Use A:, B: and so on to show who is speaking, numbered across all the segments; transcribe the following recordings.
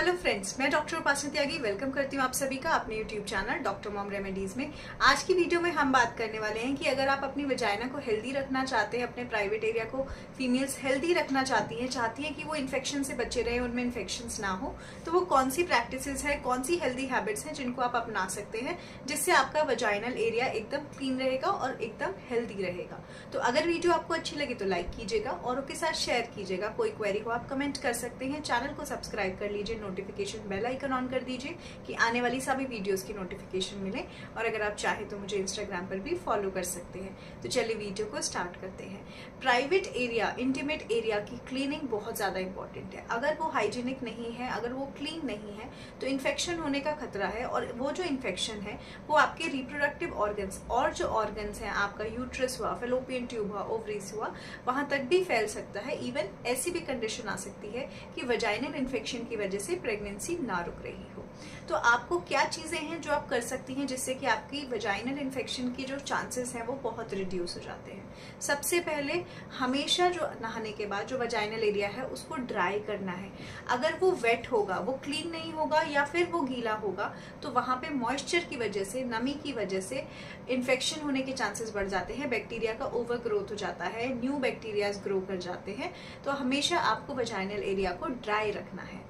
A: Hello friends, मैं doctor उपासना त्यागी welcome करती हूँ आप सभी का अपने YouTube channel doctor mom remedies में। आज की वीडियो में हम बात करने वाले हैं कि अगर आप अपनी वजाइना को हेल्दी रखना चाहते हैं, अपने प्राइवेट एरिया को फीमेल्स हेल्दी रखना चाहती हैं कि वो इन्फेक्शन से बचे रहे, उनमें इन्फेक्शंस ना हो, तो वो कौन सी प्रैक्टिसेस है, कौन सी हेल्दी हैबिट्स हैं जिनको आप अपना सकते हैं जिससे आपका वजाइनल एरिया एकदम क्लीन रहेगा और एकदम हेल्दी रहेगा। तो अगर वीडियो आपको अच्छी लगे तो लाइक कीजिएगा, औरों के साथ शेयर कीजिएगा। कोई क्वेरी को आप कमेंट कर सकते हैं। चैनल को सब्सक्राइब कर लीजिए, नोटिफिकेशन बेल आइकन ऑन कर दीजिए कि आने वाली सभी वीडियोस की नोटिफिकेशन मिले। और अगर आप चाहें तो मुझे इंस्टाग्राम पर भी फॉलो कर सकते हैं। तो चलिए वीडियो को स्टार्ट करते हैं। प्राइवेट एरिया, इंटीमेट एरिया की क्लीनिंग बहुत ज्यादा इंपॉर्टेंट है। अगर वो हाइजीनिक नहीं है, अगर वो क्लीन नहीं है तो इन्फेक्शन होने का खतरा है। और वो जो इन्फेक्शन है वो आपके रिप्रोडक्टिव ऑर्गन्स और जो ऑर्गन्स हैं, आपका यूट्रस हुआ, फेलोपियन ट्यूब हुआ, ओवरीज हुआ, वहां तक भी फैल सकता है। इवन ऐसी भी कंडीशन आ सकती है कि वजाइनल इन्फेक्शन की वजह से प्रेगनेंसी ना रुक रही हो। तो आपको क्या चीजें हैं जो आप कर सकती हैं जिससे कि आपकी वजाइनल इन्फेक्शन की जो चांसेस हैं वो बहुत रिड्यूस हो जाते हैं। सबसे पहले हमेशा जो नहाने के बाद जो वजाइनल एरिया है उसको ड्राई करना है। अगर वो वेट होगा, वो क्लीन नहीं होगा या फिर वो गीला होगा तो वहां पे मॉइस्चर की वजह से, नमी की वजह से इन्फेक्शन होने के चांसेस बढ़ जाते हैं। बैक्टीरिया का ओवर ग्रोथ हो जाता है, न्यू बैक्टीरियाज ग्रो कर जाते हैं। तो हमेशा आपको वजाइनल एरिया को ड्राई रखना है।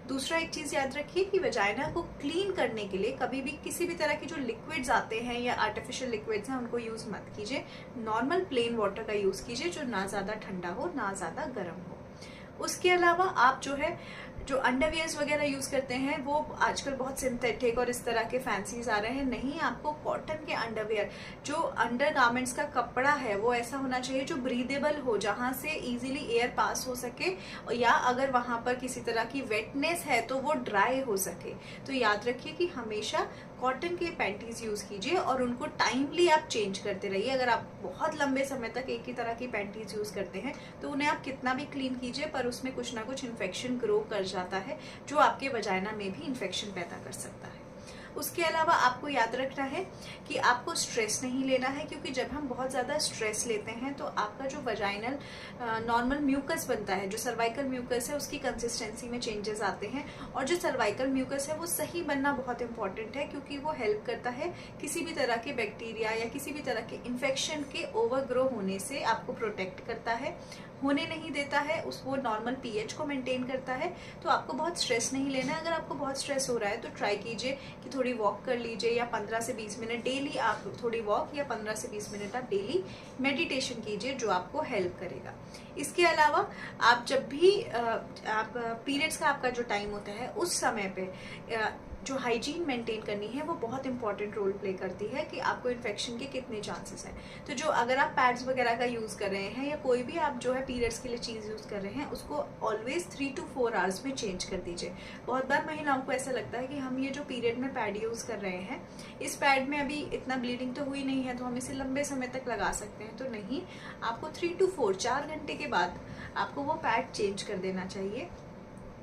A: दूसरा एक चीज याद रखिए कि वजाइना को क्लीन करने के लिए कभी भी किसी भी तरह के जो लिक्विड्स आते हैं या आर्टिफिशियल लिक्विड्स हैं उनको यूज मत कीजिए। नॉर्मल प्लेन वाटर का यूज कीजिए जो ना ज्यादा ठंडा हो ना ज्यादा गर्म हो। उसके अलावा आप जो अंडरवियर्स वगैरह यूज करते हैं वो आजकल बहुत सिंथेटिक और इस तरह के फैंसीज आ रहे हैं। नहीं, आपको कॉटन के अंडरवियर, जो अंडर गारमेंट्स का कपड़ा है वो ऐसा होना चाहिए जो ब्रीदेबल हो, जहां से इजीली एयर पास हो सके, या अगर वहां पर किसी तरह की वेटनेस है तो वो ड्राई हो सके। तो याद रखिए कि हमेशा कॉटन के पैंटीज यूज कीजिए और उनको टाइमली आप चेंज करते रहिए। अगर आप बहुत लंबे समय तक एक ही तरह की पैंटीज यूज करते हैं तो उन्हें आप कितना भी क्लीन कीजिए पर उसमें कुछ ना कुछ इन्फेक्शन ग्रो कर जाता है जो आपके वजाइना में भी इन्फेक्शन पैदा कर सकता है। उसके अलावा आपको याद रखना है कि आपको स्ट्रेस नहीं लेना है, क्योंकि जब हम बहुत ज़्यादा स्ट्रेस लेते हैं तो आपका जो वजाइनल नॉर्मल म्यूकस बनता है, जो सर्वाइकल म्यूकस है, उसकी कंसिस्टेंसी में चेंजेस आते हैं। और जो सर्वाइकल म्यूकस है वो सही बनना बहुत इंपॉर्टेंट है, क्योंकि वो हेल्प करता है किसी भी तरह के बैक्टीरिया या किसी भी तरह के इन्फेक्शन के ओवरग्रो होने से, आपको प्रोटेक्ट करता है, होने नहीं देता है, उसको नॉर्मल पीएच को मेंटेन करता है। तो आपको बहुत स्ट्रेस नहीं लेना है। अगर आपको बहुत स्ट्रेस हो रहा है तो ट्राई कीजिए कि थोड़ी वॉक कर लीजिए, या 15 से 20 मिनट डेली आप थोड़ी वॉक, या 15 से 20 मिनट आप डेली मेडिटेशन कीजिए जो आपको हेल्प करेगा। इसके अलावा आप जब भी आप पीरियड्स का आपका जो टाइम होता है उस समय पे जो हाइजीन मेंटेन करनी है वो बहुत इंपॉर्टेंट रोल प्ले करती है कि आपको इन्फेक्शन के कितने चांसेस हैं। तो जो अगर आप पैड्स वगैरह का यूज कर रहे हैं या कोई भी आप जो है पीरियड्स के लिए चीज यूज कर रहे हैं उसको ऑलवेज 3 to 4 आवर्स में चेंज कर दीजिए। बहुत बार महिलाओं को ऐसा लगता है कि हम ये जो पीरियड में पैड यूज कर रहे हैं, इस पैड में अभी इतना ब्लीडिंग तो हुई नहीं है तो हम इसे लंबे समय तक लगा सकते हैं। तो नहीं, आपको 3 to 4 घंटे के बाद आपको वो पैड चेंज कर देना चाहिए।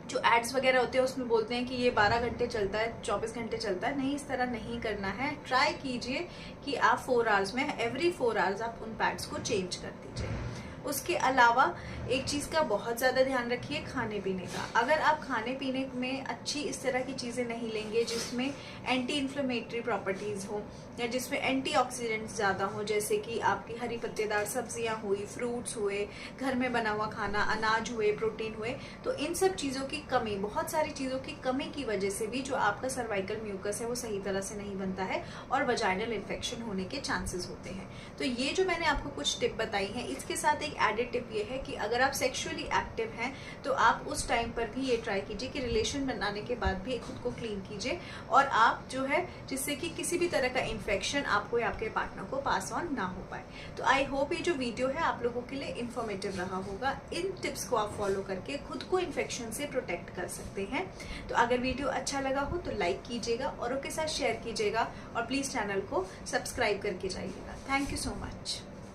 A: जो एड्स वगैरह होते हैं उसमें बोलते हैं कि ये 12 घंटे चलता है, 24 घंटे चलता है। नहीं, इस तरह नहीं करना है। ट्राई कीजिए कि आप 4 आवर्स में, एवरी 4 आवर्स आप उन पैड्स को चेंज कर दीजिए। उसके अलावा एक चीज का बहुत ज्यादा ध्यान रखिए, खाने पीने का। अगर आप खाने पीने में अच्छी इस तरह की चीजें नहीं लेंगे जिसमें एंटी इन्फ्लेमेटरी प्रॉपर्टीज हो या जिसमें एंटीऑक्सीडेंट्स ज्यादा हो, जैसे कि आपकी हरी पत्तेदार सब्जियां हुई, फ्रूट्स हुए, घर में बना हुआ खाना, अनाज हुए, प्रोटीन हुए, तो इन सब चीजों की कमी, बहुत सारी चीजों की कमी की वजह से भी जो आपका सर्वाइकल म्यूकस है वो सही तरह से नहीं बनता है और वजाइनल इन्फेक्शन होने के चांसेस होते हैं। तो ये जो मैंने आपको कुछ टिप बताई है, इसके साथ एक एडेड टिप ये है कि अगर आप सेक्सुअली एक्टिव हैं तो आप उस टाइम पर भी ये ट्राई कीजिए कि रिलेशन बनाने के बाद भी खुद को क्लीन कीजिए, और आप जो है जिससे कि किसी भी तरह का इन्फेक्शन आपको या आपके पार्टनर को पास ऑन ना हो पाए। तो आई होप ये जो वीडियो है आप लोगों के लिए इन्फॉर्मेटिव रहा होगा। इन टिप्स को आप फॉलो करके खुद को इन्फेक्शन से प्रोटेक्ट कर सकते हैं। तो अगर वीडियो अच्छा लगा हो तो लाइक कीजिएगा, औरों के साथ शेयर कीजिएगा, और प्लीज चैनल को सब्सक्राइब करके जाइएगा। Thank you so much.